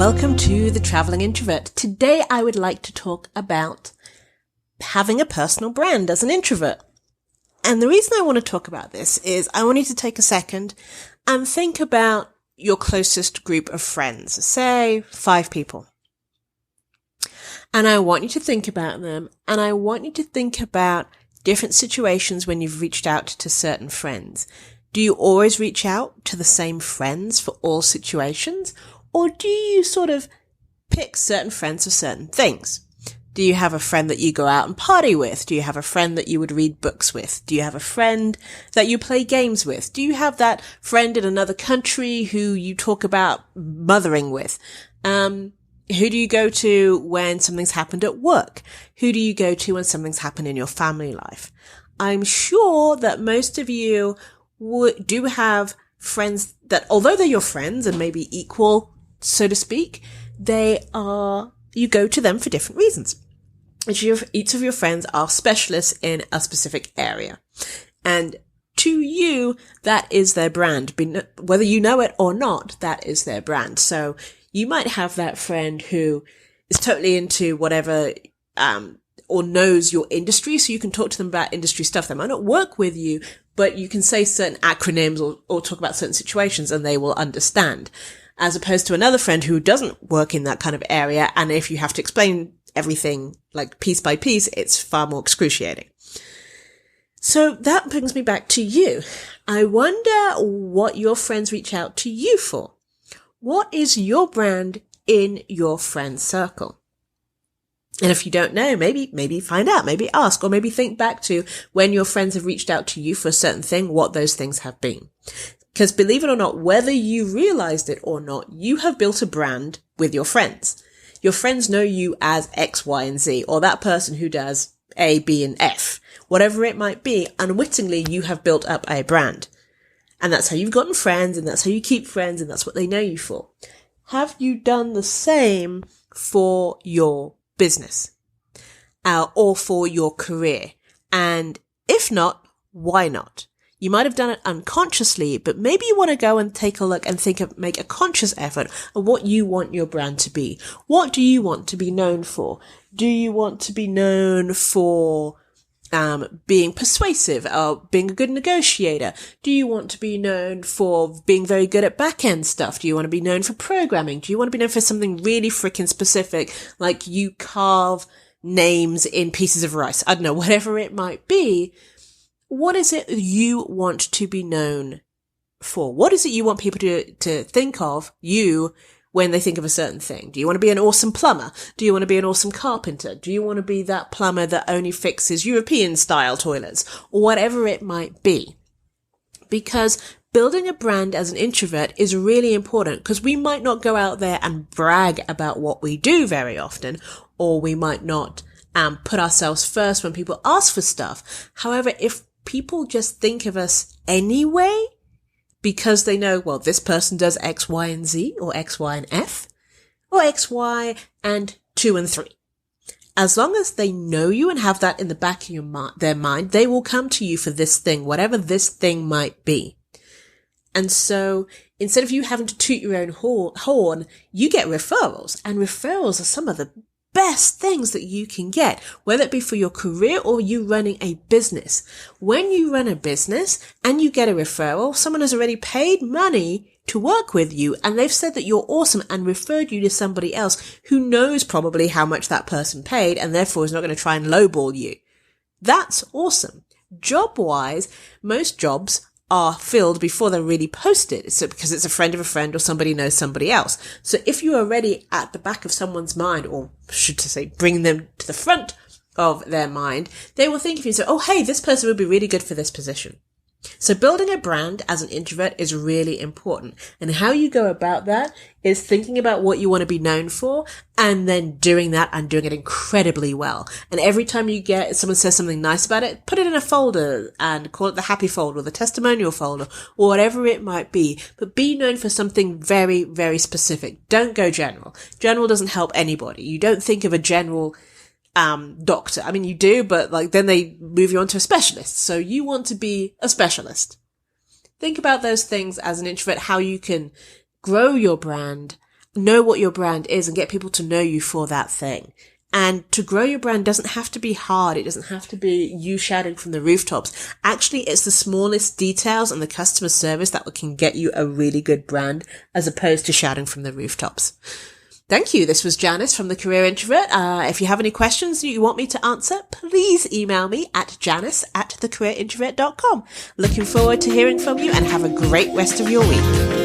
Welcome to The Traveling Introvert. Today I would like to talk about having a personal brand as an introvert. And the reason I want to talk about this is I want you to take a second and think about your closest group of friends, say 5 people. And I want you to think about them, and I want you to think about different situations when you've reached out to certain friends. Do you always reach out to the same friends for all situations? Or do you sort of pick certain friends for certain things? Do you have a friend that you go out and party with? Do you have a friend that you would read books with? Do you have a friend that you play games with? Do you have that friend in another country who you talk about mothering with? Who do you go to when something's happened at work? Who do you go to when something's happened in your family life? I'm sure that most of you do have friends that, although they're your friends and maybe equal, so to speak, you go to them for different reasons. Each of your friends are specialists in a specific area. And to you, that is their brand. Whether you know it or not, that is their brand. So you might have that friend who is totally into whatever, or knows your industry, so you can talk to them about industry stuff. They might not work with you, but you can say certain acronyms or talk about certain situations and they will understand. As opposed to another friend who doesn't work in that kind of area, and if you have to explain everything like piece by piece, it's far more excruciating. So that brings me back to you. I wonder what your friends reach out to you for. What is your brand in your friend circle? And if you don't know, maybe find out, maybe ask, or maybe think back to when your friends have reached out to you for a certain thing, what those things have been. Because believe it or not, whether you realized it or not, you have built a brand with your friends. Your friends know you as X, Y, and Z, or that person who does A, B, and F. Whatever it might be, unwittingly, you have built up a brand. And that's how you've gotten friends, and that's how you keep friends, and that's what they know you for. Have you done the same for your business? Or for your career? And if not, why not? You might have done it unconsciously, but maybe you want to go and take a look and make a conscious effort of what you want your brand to be. What do you want to be known for? Do you want to be known for being persuasive or being a good negotiator? Do you want to be known for being very good at back-end stuff? Do you want to be known for programming? Do you want to be known for something really freaking specific, like you carve names in pieces of rice? I don't know, whatever it might be. What is it you want to be known for? What is it you want people to think of you when they think of a certain thing? Do you want to be an awesome plumber? Do you want to be an awesome carpenter? Do you want to be that plumber that only fixes European-style toilets? Or whatever it might be. Because building a brand as an introvert is really important, because we might not go out there and brag about what we do very often, or we might not put ourselves first when people ask for stuff. However, if people just think of us anyway, because they know, well, this person does X, Y, and Z, or X, Y, and F, or X, Y, and 2 and 3. As long as they know you and have that in the back of their mind, they will come to you for this thing, whatever this thing might be. And so instead of you having to toot your own horn, you get referrals, and referrals are some of the best things that you can get, whether it be for your career or you running a business. When you run a business and you get a referral, someone has already paid money to work with you, and they've said that you're awesome and referred you to somebody else who knows probably how much that person paid and therefore is not going to try and lowball you. That's awesome. Job-wise, most jobs are filled before they're really posted. So because it's a friend of a friend or somebody knows somebody else. So if you're already at the back of someone's mind, or should I say bring them to the front of their mind, they will think of you and say, oh, hey, this person would be really good for this position. So building a brand as an introvert is really important. And how you go about that is thinking about what you want to be known for and then doing that and doing it incredibly well. And every time someone says something nice about it, put it in a folder and call it the happy folder or the testimonial folder or whatever it might be. But be known for something very, very specific. Don't go general. General doesn't help anybody. You don't think of a general doctor. I mean, you do, but then they move you on to a specialist. So you want to be a specialist. Think about those things as an introvert, how you can grow your brand know what your brand is and get people to know you for that thing. And to grow your brand doesn't have to be hard. It doesn't have to be you shouting from the rooftops. Actually, it's the smallest details and the customer service that can get you a really good brand as opposed to shouting from the rooftops. Thank you. This was Janice from The Career Introvert. If you have any questions you want me to answer, please email me at janice@thecareerintrovert.com. Looking forward to hearing from you and have a great rest of your week.